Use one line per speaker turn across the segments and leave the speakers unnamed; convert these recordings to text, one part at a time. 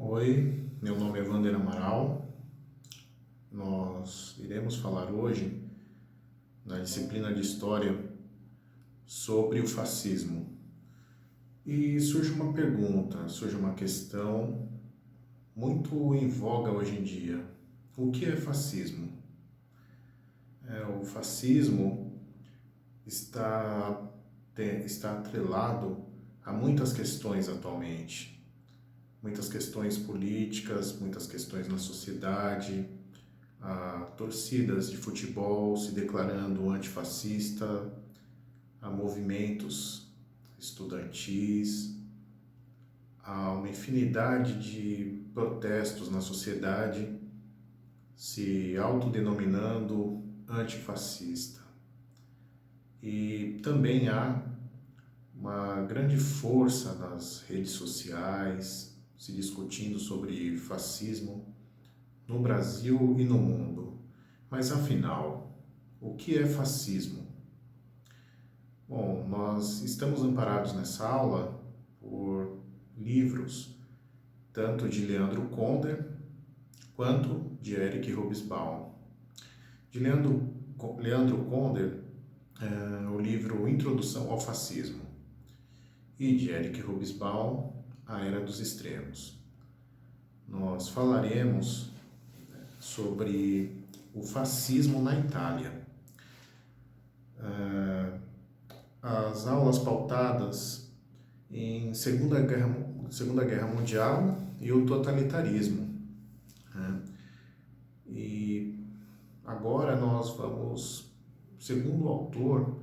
Oi, meu nome é Wander Amaral. Nós iremos falar hoje, na disciplina de História, sobre o fascismo. E surge uma pergunta, surge uma questão muito em voga hoje em dia. O que é fascismo? O fascismo está atrelado a muitas questões atualmente. Muitas questões políticas, muitas questões na sociedade, a torcidas de futebol se declarando antifascista, a movimentos estudantis, há uma infinidade de protestos na sociedade se autodenominando antifascista. E também há uma grande força nas redes sociais se discutindo sobre fascismo no Brasil e no mundo. Mas afinal, o que é fascismo? Bom, nós estamos amparados nessa aula por livros tanto de Leandro Konder quanto de Eric Hobsbawm. De Leandro Konder, o livro Introdução ao Fascismo, e de Eric Hobsbawm, A Era dos Extremos. Nós falaremos sobre o fascismo na Itália. As aulas pautadas em Segunda Guerra Mundial e o totalitarismo. E agora nós vamos, segundo o autor,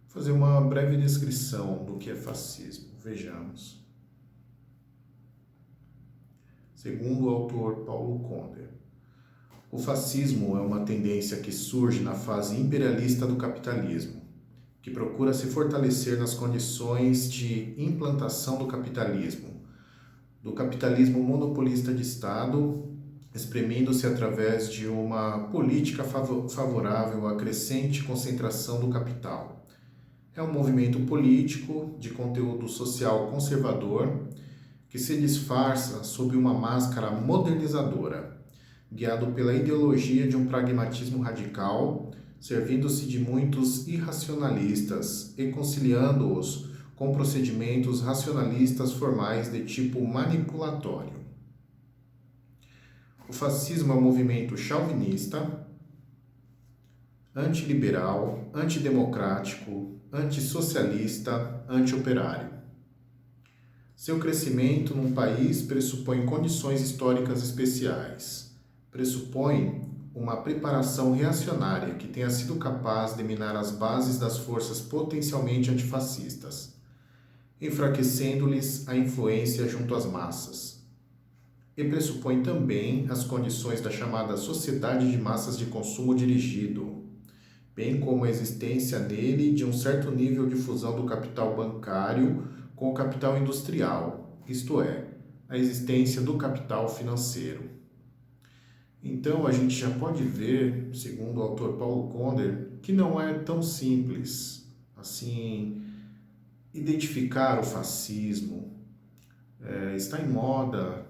fazer uma breve descrição do que é fascismo. Vejamos. Segundo o autor Paulo Konder, o fascismo é uma tendência que surge na fase imperialista do capitalismo, que procura se fortalecer nas condições de implantação do capitalismo monopolista de Estado, exprimindo-se através de uma política favorável à crescente concentração do capital. É um movimento político de conteúdo social conservador que se disfarça sob uma máscara modernizadora, guiado pela ideologia de um pragmatismo radical, servindo-se de muitos irracionalistas e conciliando-os com procedimentos racionalistas formais de tipo manipulatório. O fascismo é um movimento chauvinista, antiliberal, antidemocrático, antissocialista, antioperário. Seu crescimento num país pressupõe condições históricas especiais, pressupõe uma preparação reacionária que tenha sido capaz de minar as bases das forças potencialmente antifascistas, enfraquecendo-lhes a influência junto às massas. E pressupõe também as condições da chamada sociedade de massas de consumo dirigido, bem como a existência nele de um certo nível de fusão do capital bancário com o capital industrial, isto é, a existência do capital financeiro. Então, a gente já pode ver, segundo o autor Paulo Konder, que não é tão simples assim identificar o fascismo. Está em moda,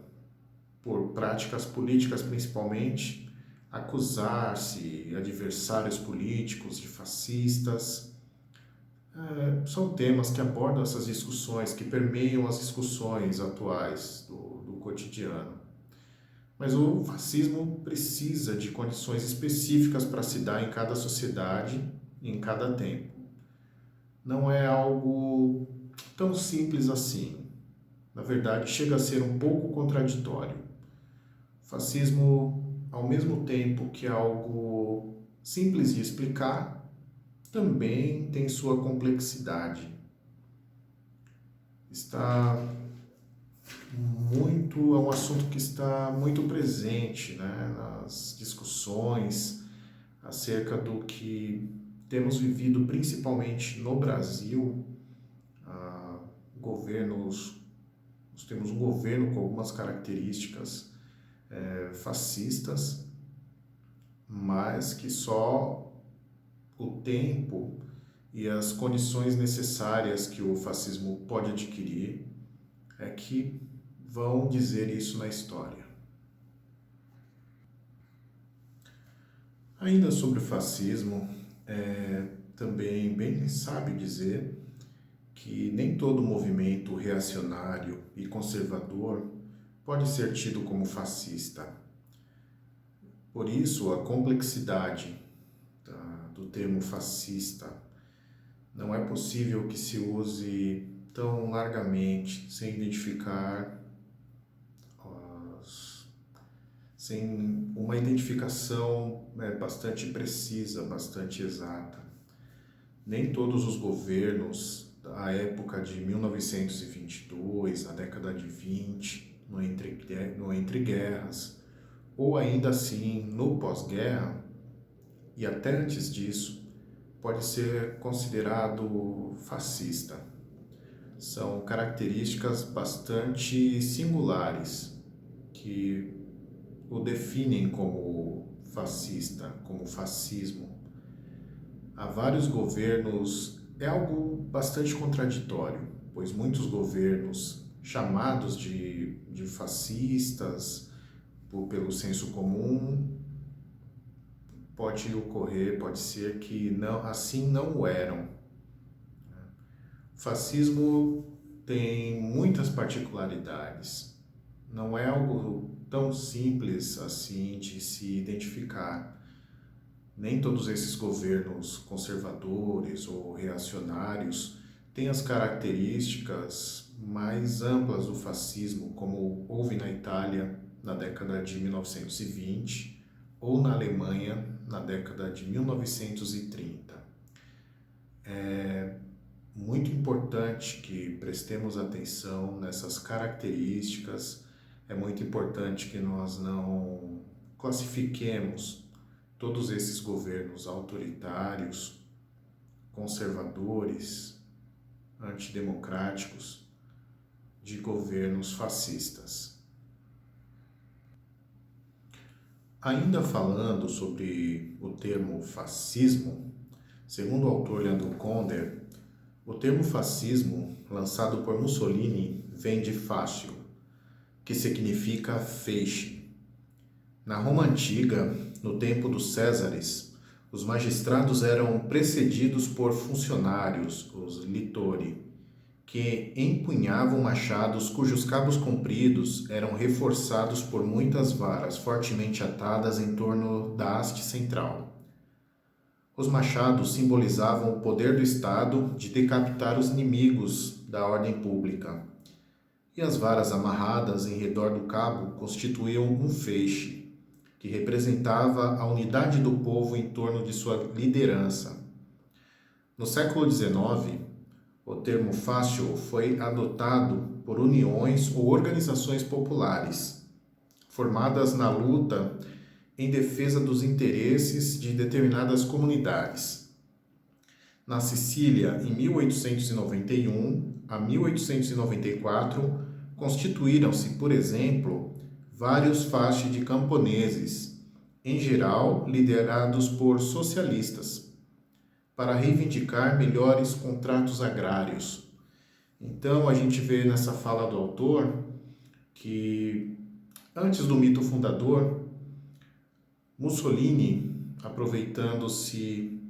por práticas políticas principalmente, acusar-se adversários políticos de fascistas. São temas que abordam essas discussões, que permeiam as discussões atuais do cotidiano. Mas o fascismo precisa de condições específicas para se dar em cada sociedade e em cada tempo. Não é algo tão simples assim. Na verdade, chega a ser um pouco contraditório. O fascismo, ao mesmo tempo que é algo simples de explicar, também tem sua complexidade. É um assunto que está muito presente, né, nas discussões acerca do que temos vivido principalmente no Brasil. Nós temos um governo com algumas características fascistas, mas que só o tempo e as condições necessárias que o fascismo pode adquirir é que vão dizer isso na história. Ainda sobre o fascismo, é também bem sábio dizer que nem todo movimento reacionário e conservador pode ser tido como fascista. Por isso, a complexidade do termo fascista não é possível que se use tão largamente, sem identificar, sem uma identificação bastante precisa, bastante exata. Nem todos os governos da época de 1922, na década de 20, no entre guerras, ou ainda assim no pós-guerra, e até antes disso, pode ser considerado fascista. São características bastante singulares que o definem como fascista, como fascismo. Há vários governos, é algo bastante contraditório, pois muitos governos chamados de fascistas pelo senso comum, pode ser que não, assim não o eram. O fascismo tem muitas particularidades, não é algo tão simples assim de se identificar. Nem todos esses governos conservadores ou reacionários têm as características mais amplas do fascismo, como houve na Itália na década de 1920 ou na Alemanha na década de 1930. É muito importante que prestemos atenção nessas características, é muito importante que nós não classifiquemos todos esses governos autoritários, conservadores, antidemocráticos, de governos fascistas. Ainda falando sobre o termo fascismo, segundo o autor Leandro Konder, o termo fascismo, lançado por Mussolini, vem de fascio, que significa feixe. Na Roma Antiga, no tempo dos Césares, os magistrados eram precedidos por funcionários, os litori, que empunhavam machados cujos cabos compridos eram reforçados por muitas varas fortemente atadas em torno da haste central. Os machados simbolizavam o poder do Estado de decapitar os inimigos da ordem pública, e as varas amarradas em redor do cabo constituíam um feixe, que representava a unidade do povo em torno de sua liderança. No século XIX, o termo fascio foi adotado por uniões ou organizações populares, formadas na luta em defesa dos interesses de determinadas comunidades. Na Sicília, em 1891 a 1894, constituíram-se, por exemplo, vários fasci de camponeses, em geral liderados por socialistas, para reivindicar melhores contratos agrários. Então, a gente vê nessa fala do autor que, antes do mito fundador, Mussolini, aproveitando-se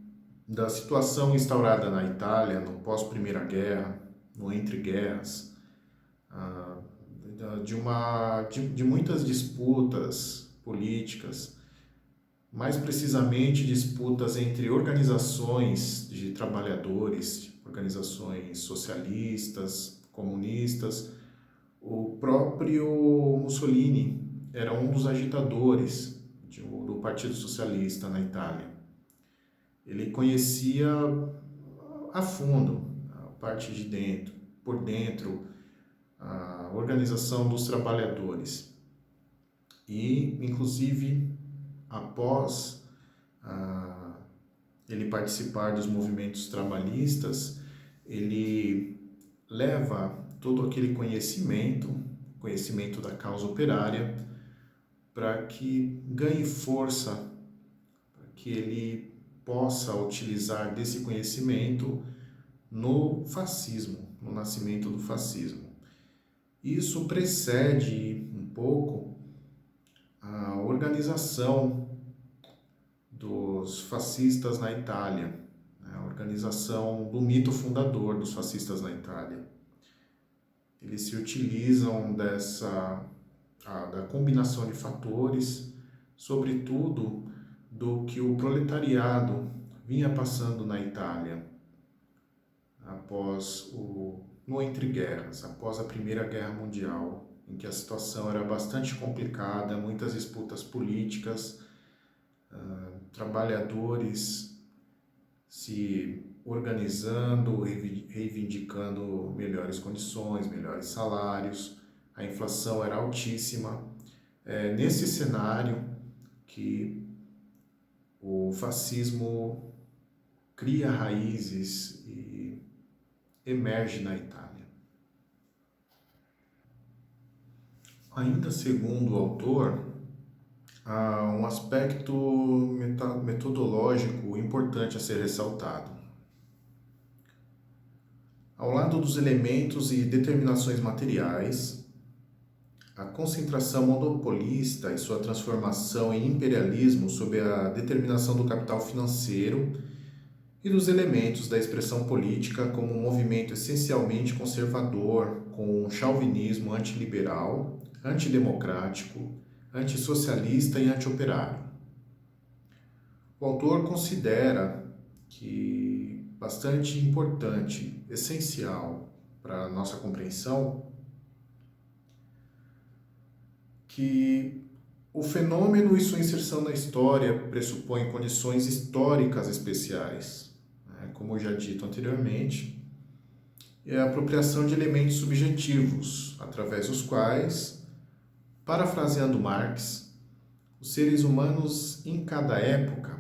da situação instaurada na Itália no pós-Primeira Guerra, no entre-guerras, de muitas disputas políticas, mais precisamente disputas entre organizações de trabalhadores, organizações socialistas, comunistas. O próprio Mussolini era um dos agitadores do Partido Socialista na Itália. Ele conhecia a fundo a parte de dentro, por dentro, a organização dos trabalhadores. E, inclusive, após ele participar dos movimentos trabalhistas, ele leva todo aquele conhecimento da causa operária, para que ganhe força, para que ele possa utilizar desse conhecimento no fascismo, no nascimento do fascismo. Isso precede um pouco a organização dos fascistas na Itália, né? A organização do mito fundador dos fascistas na Itália. Eles se utilizam da combinação de fatores, sobretudo do que o proletariado vinha passando na Itália no entreguerras, após a Primeira Guerra Mundial, em que a situação era bastante complicada, muitas disputas políticas, trabalhadores se organizando, reivindicando melhores condições, melhores salários, a inflação era altíssima. É nesse cenário que o fascismo cria raízes e emerge na Itália. Ainda segundo o autor, há um aspecto metodológico importante a ser ressaltado. Ao lado dos elementos e determinações materiais, a concentração monopolista e sua transformação em imperialismo sob a determinação do capital financeiro e dos elementos da expressão política como um movimento essencialmente conservador, com um chauvinismo antiliberal, antidemocrático, antissocialista e antioperário. O autor considera que bastante importante, essencial para a nossa compreensão, que o fenômeno e sua inserção na história pressupõem condições históricas especiais, né? Como já dito anteriormente, é a apropriação de elementos subjetivos, através dos quais, parafraseando Marx, os seres humanos em cada época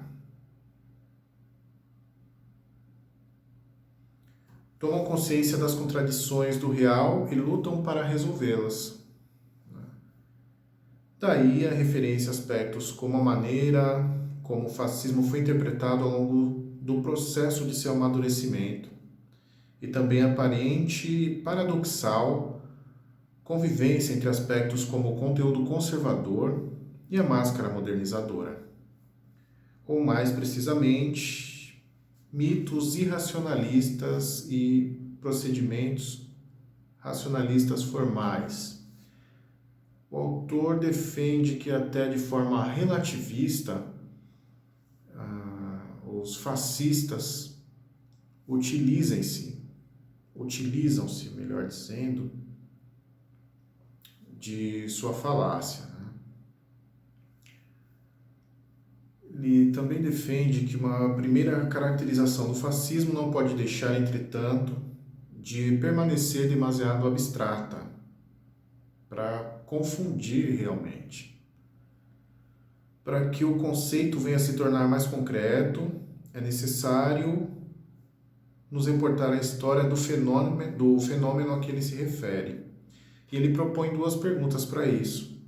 tomam consciência das contradições do real e lutam para resolvê-las. Daí a referência a aspectos como a maneira como o fascismo foi interpretado ao longo do processo de seu amadurecimento e também a aparente e paradoxal convivência entre aspectos como o conteúdo conservador e a máscara modernizadora. Ou mais precisamente, mitos irracionalistas e procedimentos racionalistas formais. O autor defende que até de forma relativista, os fascistas utilizam-se, melhor dizendo, de sua falácia. Ele também defende que uma primeira caracterização do fascismo não pode deixar, entretanto, de permanecer demasiado abstrata para confundir realmente. Para que o conceito venha a se tornar mais concreto, é necessário nos importar a história do fenômeno a que ele se refere. E ele propõe duas perguntas para isso.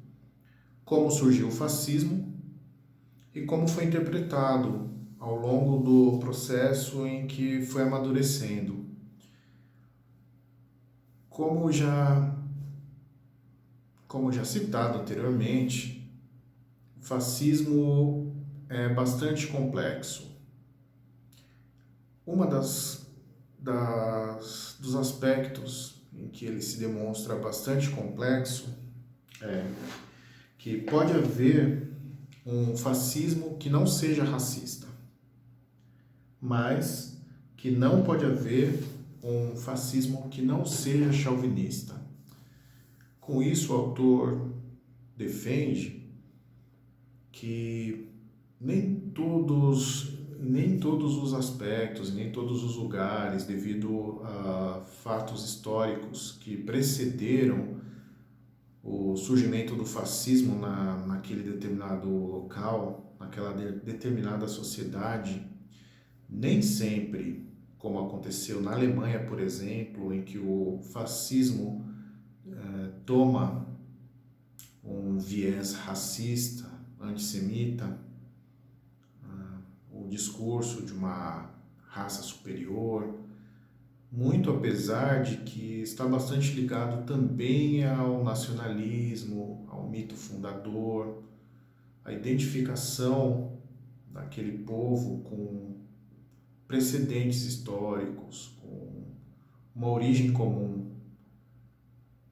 Como surgiu o fascismo e como foi interpretado ao longo do processo em que foi amadurecendo. Como já citado anteriormente, o fascismo é bastante complexo. Uma dos aspectos em que ele se demonstra bastante complexo é que pode haver um fascismo que não seja racista, mas que não pode haver um fascismo que não seja chauvinista. Com isso, o autor defende que nem todos os aspectos, nem todos os lugares, devido a fatos históricos que precederam o surgimento do fascismo naquele determinado local, naquela determinada sociedade, nem sempre, como aconteceu na Alemanha, por exemplo, em que o fascismo toma um viés racista, antissemita, o discurso de uma raça superior, muito apesar de que está bastante ligado também ao nacionalismo, ao mito fundador, à identificação daquele povo com precedentes históricos, com uma origem comum.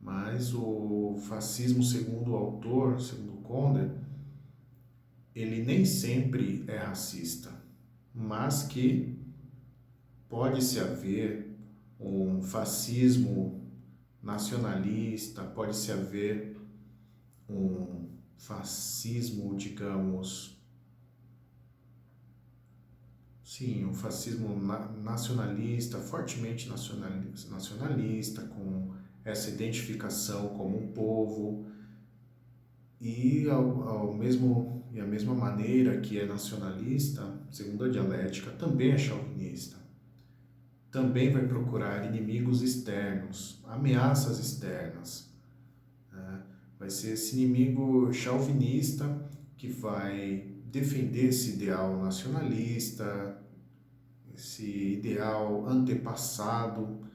Mas o fascismo, segundo o autor, segundo Konder, ele nem sempre é racista, mas que pode-se haver um fascismo nacionalista, pode-se haver um fascismo, digamos, sim, um fascismo nacionalista, fortemente nacionalista, com essa identificação como um povo, e a mesma maneira que é nacionalista, segundo a dialética, também é chauvinista. Também vai procurar inimigos externos, ameaças externas, né? Vai ser esse inimigo chauvinista que vai defender esse ideal nacionalista, esse ideal antepassado,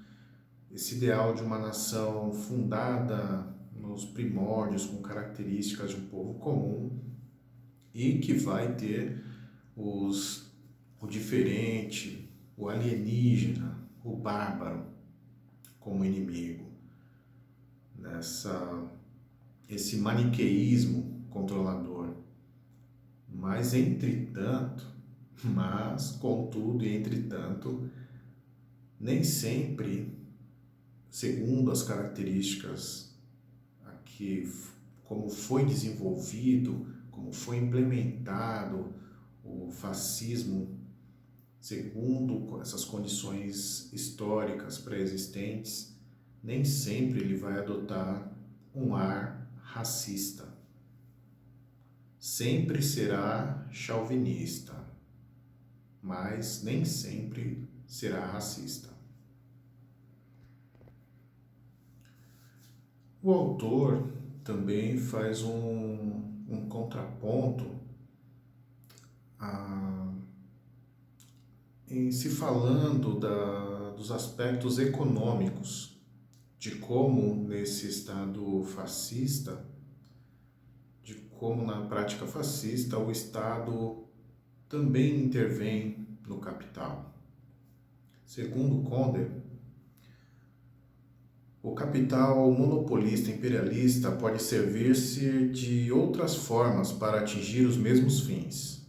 esse ideal de uma nação fundada nos primórdios, com características de um povo comum, e que vai ter o diferente, o alienígena, o bárbaro como inimigo, esse maniqueísmo controlador. Contudo e entretanto, nem sempre, segundo as características aqui, como foi desenvolvido, como foi implementado o fascismo, segundo essas condições históricas pré-existentes, nem sempre ele vai adotar um ar racista. Sempre será chauvinista, mas nem sempre será racista. O autor também faz um contraponto em se falando dos aspectos econômicos, de como nesse Estado fascista, de como na prática fascista o Estado também intervém no capital. Segundo Konder, o capital monopolista imperialista pode servir-se de outras formas para atingir os mesmos fins.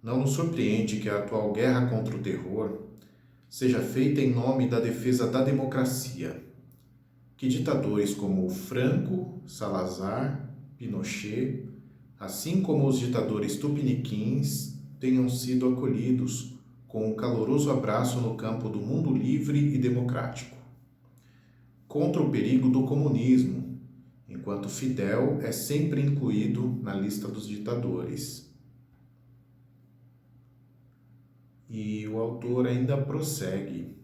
Não nos surpreende que a atual guerra contra o terror seja feita em nome da defesa da democracia, que ditadores como Franco, Salazar, Pinochet, assim como os ditadores tupiniquins, tenham sido acolhidos com um caloroso abraço no campo do mundo livre e democrático, contra o perigo do comunismo, enquanto Fidel é sempre incluído na lista dos ditadores. E o autor ainda prossegue.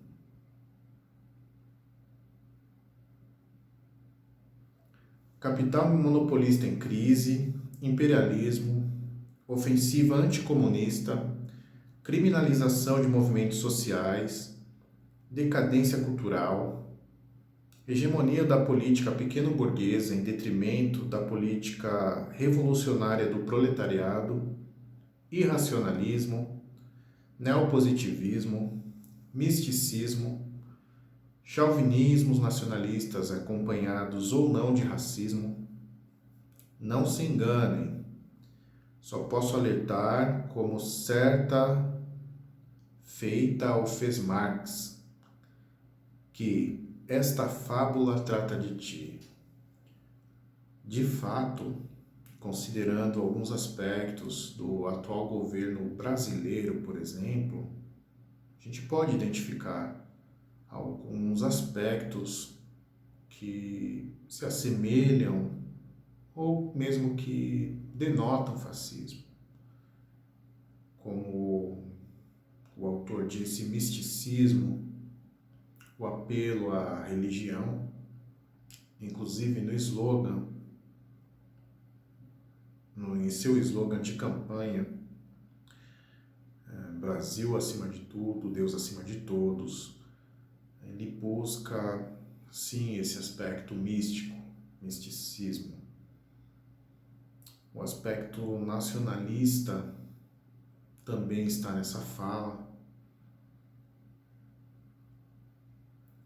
Capital monopolista em crise, imperialismo, ofensiva anticomunista, criminalização de movimentos sociais, decadência cultural, hegemonia da política pequeno-burguesa em detrimento da política revolucionária do proletariado, irracionalismo, neopositivismo, misticismo, chauvinismos nacionalistas acompanhados ou não de racismo. Não se enganem, só posso alertar como certa feita ao fez Marx, que esta fábula trata de ti. De fato, considerando alguns aspectos do atual governo brasileiro, por exemplo, a gente pode identificar alguns aspectos que se assemelham ou mesmo que denotam fascismo. Como o autor disse, misticismo, o apelo à religião, inclusive no slogan, em seu slogan de campanha, Brasil acima de tudo, Deus acima de todos, ele busca, sim, esse aspecto místico, misticismo. O aspecto nacionalista também está nessa fala.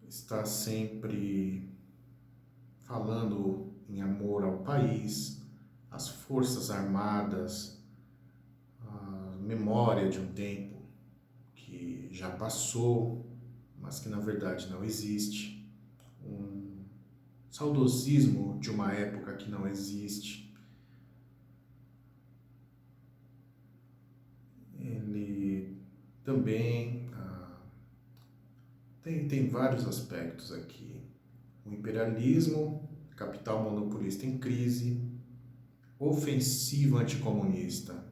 Está sempre falando em amor ao país, às forças armadas, a memória de um tempo que já passou, mas que na verdade não existe, um saudosismo de uma época que não existe. Ele também tem vários aspectos aqui. O imperialismo, capital monopolista em crise, ofensiva anticomunista,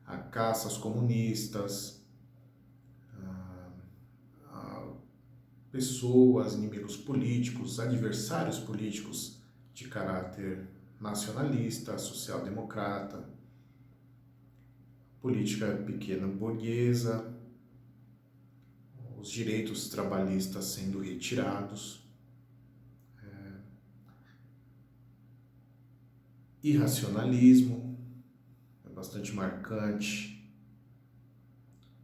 a caça aos comunistas, pessoas, inimigos políticos, adversários políticos de caráter nacionalista, social-democrata, política pequena burguesa, os direitos trabalhistas sendo retirados, irracionalismo, é bastante marcante,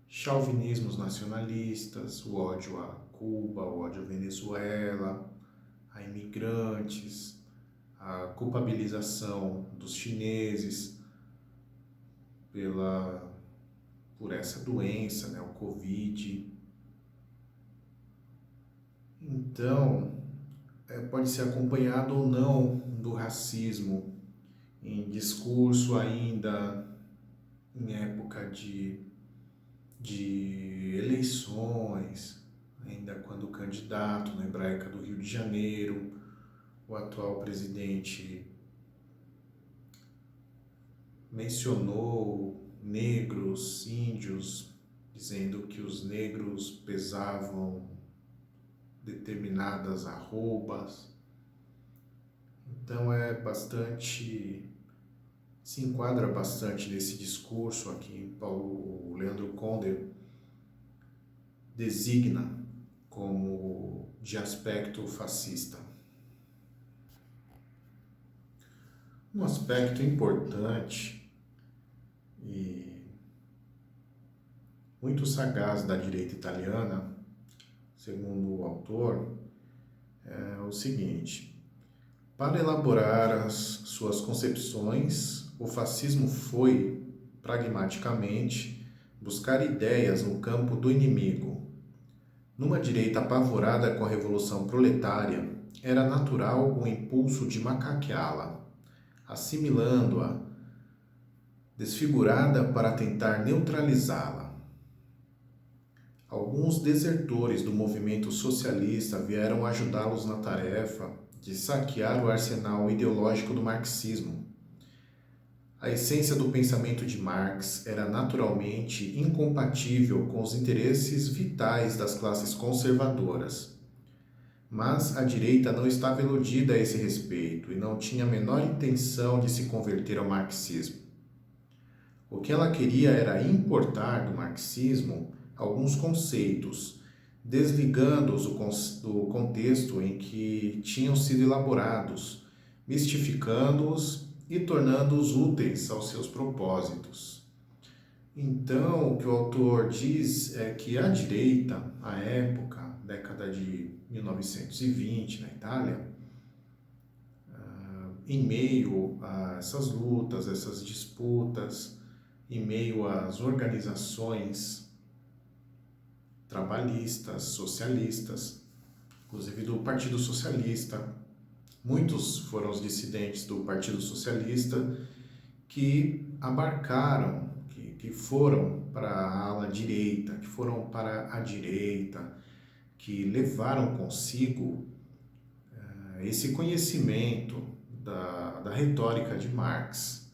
chauvinismos nacionalistas, o ódio a Cuba, o ódio à Venezuela, a imigrantes, a culpabilização dos chineses por essa doença, né, o Covid. Então, pode ser acompanhado ou não do racismo em discurso ainda em época de eleições, ainda quando o candidato na Hebraica do Rio de Janeiro, o atual presidente, mencionou negros, índios, dizendo que os negros pesavam determinadas arrobas. Então se enquadra bastante nesse discurso aqui. O Leandro Conder designa como de aspecto fascista. Um aspecto importante e muito sagaz da direita italiana, segundo o autor, é o seguinte: para elaborar as suas concepções, o fascismo foi, pragmaticamente, buscar ideias no campo do inimigo. Numa direita apavorada com a revolução proletária, era natural o impulso de macaqueá-la, assimilando-a, desfigurada para tentar neutralizá-la. Alguns desertores do movimento socialista vieram ajudá-los na tarefa de saquear o arsenal ideológico do marxismo. A essência do pensamento de Marx era naturalmente incompatível com os interesses vitais das classes conservadoras. Mas a direita não estava iludida a esse respeito e não tinha a menor intenção de se converter ao marxismo. O que ela queria era importar do marxismo alguns conceitos, desligando-os do contexto em que tinham sido elaborados, mistificando-os e tornando-os úteis aos seus propósitos. Então, o que o autor diz é que a direita, à época, década de 1920, na Itália, em meio a essas lutas, essas disputas, em meio às organizações trabalhistas, socialistas, inclusive do Partido Socialista. Muitos foram os dissidentes do Partido Socialista que abarcaram, que foram para a ala direita, que foram para a direita, que levaram consigo esse conhecimento da retórica de Marx.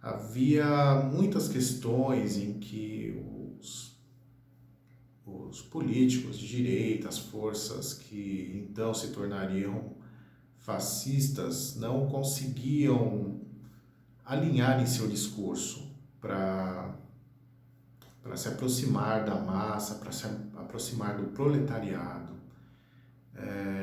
Havia muitas questões em que os políticos de direita, as forças que então se tornariam fascistas, não conseguiam alinhar em seu discurso para para se aproximar da massa, para se aproximar do proletariado,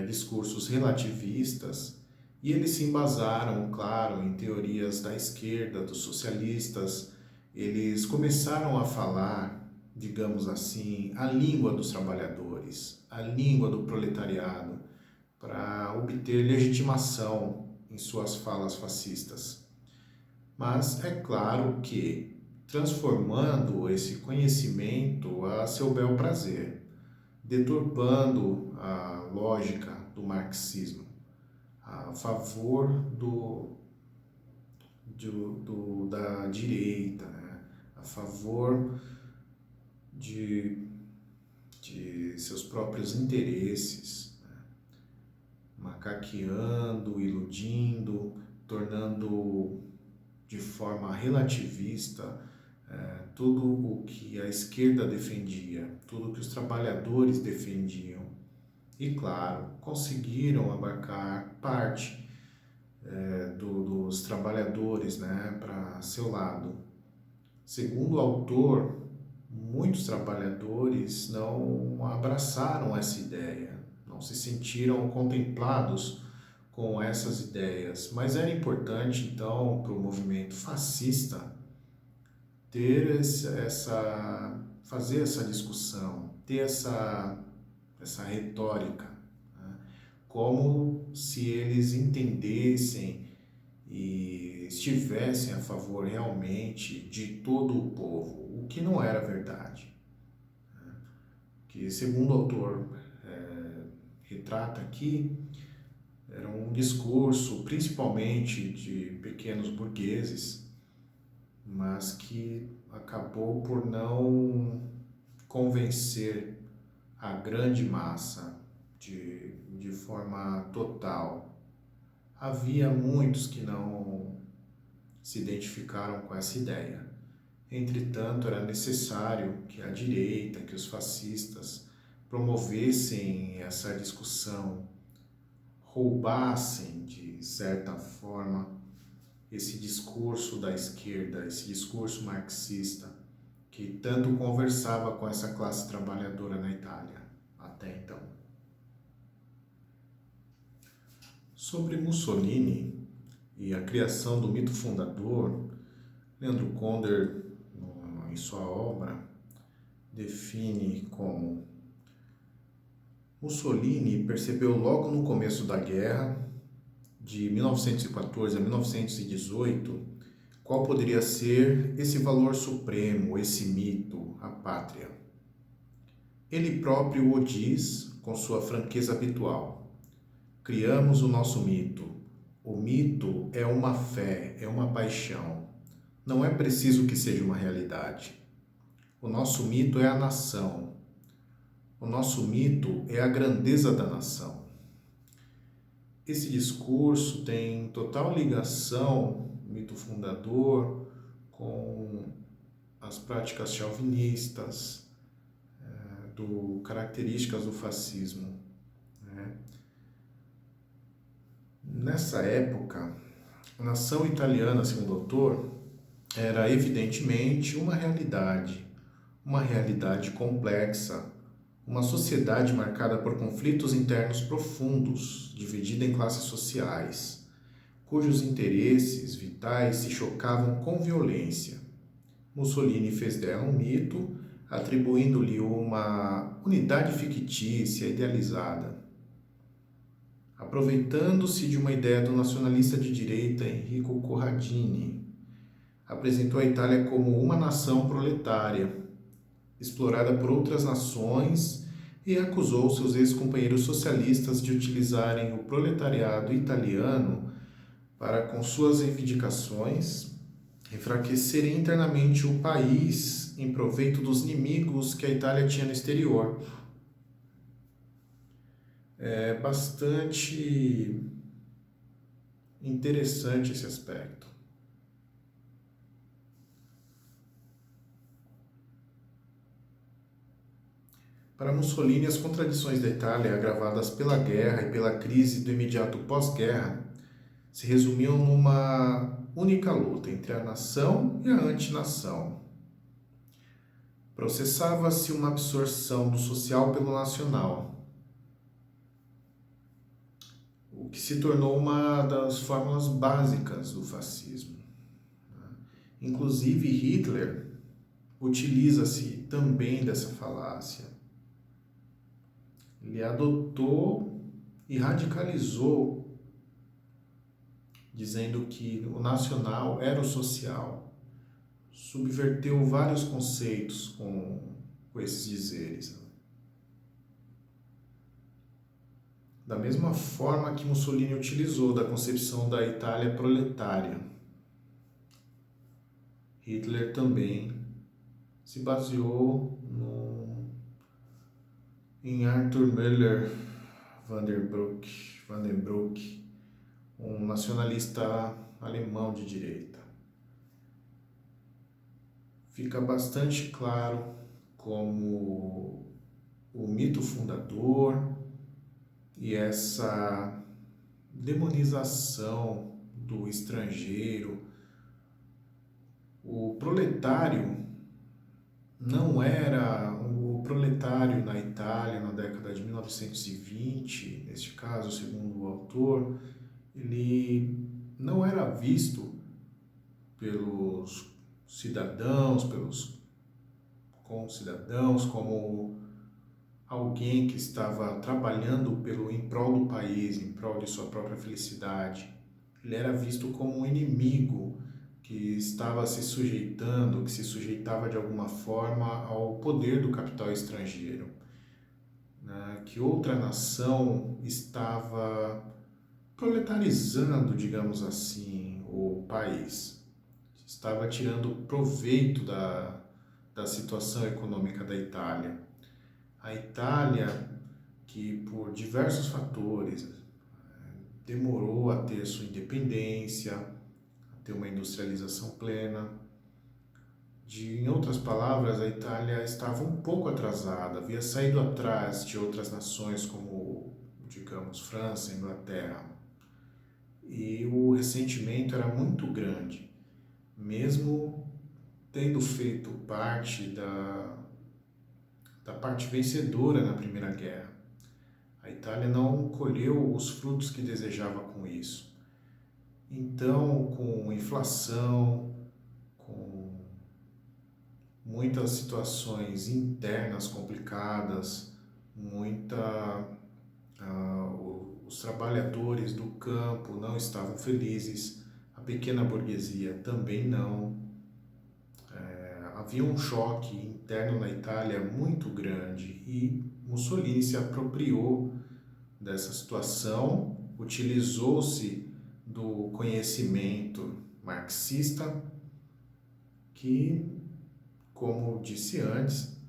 discursos relativistas, e eles se embasaram, claro, em teorias da esquerda, dos socialistas. Eles começaram a falar, digamos assim, a língua dos trabalhadores, a língua do proletariado, para obter legitimação em suas falas fascistas. Mas é claro que transformando esse conhecimento a seu bel prazer, deturpando a lógica do marxismo a favor da direita, né? A favor de seus próprios interesses, né? Macaqueando, iludindo, tornando de forma relativista tudo o que a esquerda defendia, tudo o que os trabalhadores defendiam. E, claro, conseguiram abarcar parte dos trabalhadores, né, para seu lado. Segundo o autor, muitos trabalhadores não abraçaram essa ideia, não se sentiram contemplados com essas ideias, mas era importante, então, para o movimento fascista fazer essa discussão, ter essa retórica, né? Como se eles entendessem e estivessem a favor realmente de todo o povo, o que não era verdade. Né? Que, segundo o autor retrata aqui, era um discurso principalmente de pequenos burgueses, mas que acabou por não convencer a grande massa de forma total. Havia muitos que não se identificaram com essa ideia. Entretanto, era necessário que a direita, que os fascistas promovessem essa discussão, roubassem, de certa forma, esse discurso da esquerda, esse discurso marxista, que tanto conversava com essa classe trabalhadora na Itália, até então. Sobre Mussolini e a criação do mito fundador, Leandro Conder, em sua obra, define como: Mussolini percebeu logo no começo da guerra, de 1914 a 1918, qual poderia ser esse valor supremo, esse mito, a pátria. Ele próprio o diz com sua franqueza habitual: criamos o nosso mito. O mito é uma fé, é uma paixão. Não é preciso que seja uma realidade. O nosso mito é a nação. O nosso mito é a grandeza da nação. Esse discurso tem total ligação, mito fundador, com as práticas chauvinistas, características do fascismo. Né? Nessa época, a nação italiana, segundo o autor, era evidentemente uma realidade complexa, uma sociedade marcada por conflitos internos profundos, dividida em classes sociais, cujos interesses vitais se chocavam com violência. Mussolini fez dela um mito, atribuindo-lhe uma unidade fictícia, idealizada. Aproveitando-se de uma ideia do nacionalista de direita Enrico Corradini, apresentou a Itália como uma nação proletária, explorada por outras nações, e acusou seus ex-companheiros socialistas de utilizarem o proletariado italiano para, com suas reivindicações, enfraquecerem internamente o país em proveito dos inimigos que a Itália tinha no exterior. É bastante interessante esse aspecto. Para Mussolini, as contradições da Itália, agravadas pela guerra e pela crise do imediato pós-guerra, se resumiam numa única luta entre a nação e a antinação. Processava-se uma absorção do social pelo nacional, o que se tornou uma das fórmulas básicas do fascismo. Inclusive, Hitler utiliza-se também dessa falácia. Ele adotou e radicalizou, dizendo que o nacional era o social. Subverteu vários conceitos com esses dizeres. Da mesma forma que Mussolini utilizou da concepção da Itália proletária, Hitler também se baseou em Arthur Müller Vandenbroek, um nacionalista alemão de direita. Fica bastante claro como o mito fundador e essa demonização do estrangeiro. O proletário não era o proletário na Itália na década de 1920, neste caso, segundo o autor, ele não era visto pelos cidadãos, pelos concidadãos, como alguém que estava trabalhando em prol do país, em prol de sua própria felicidade. Ele era visto como um inimigo que estava se sujeitando, que se sujeitava de alguma forma ao poder do capital estrangeiro, né? Que outra nação estava proletarizando, digamos assim, o país, estava tirando proveito da situação econômica da Itália. A Itália, que por diversos fatores demorou a ter sua independência, a ter uma industrialização plena. Em outras palavras, a Itália estava um pouco atrasada, havia saído atrás de outras nações como, digamos, França, Inglaterra. E o ressentimento era muito grande, mesmo tendo feito parte da parte vencedora na Primeira Guerra. A Itália não colheu os frutos que desejava com isso. Então, com inflação, com muitas situações internas complicadas, os trabalhadores do campo não estavam felizes, a pequena burguesia também não. Havia um choque interno na Itália muito grande e Mussolini se apropriou dessa situação, utilizou-se do conhecimento marxista que, como disse antes,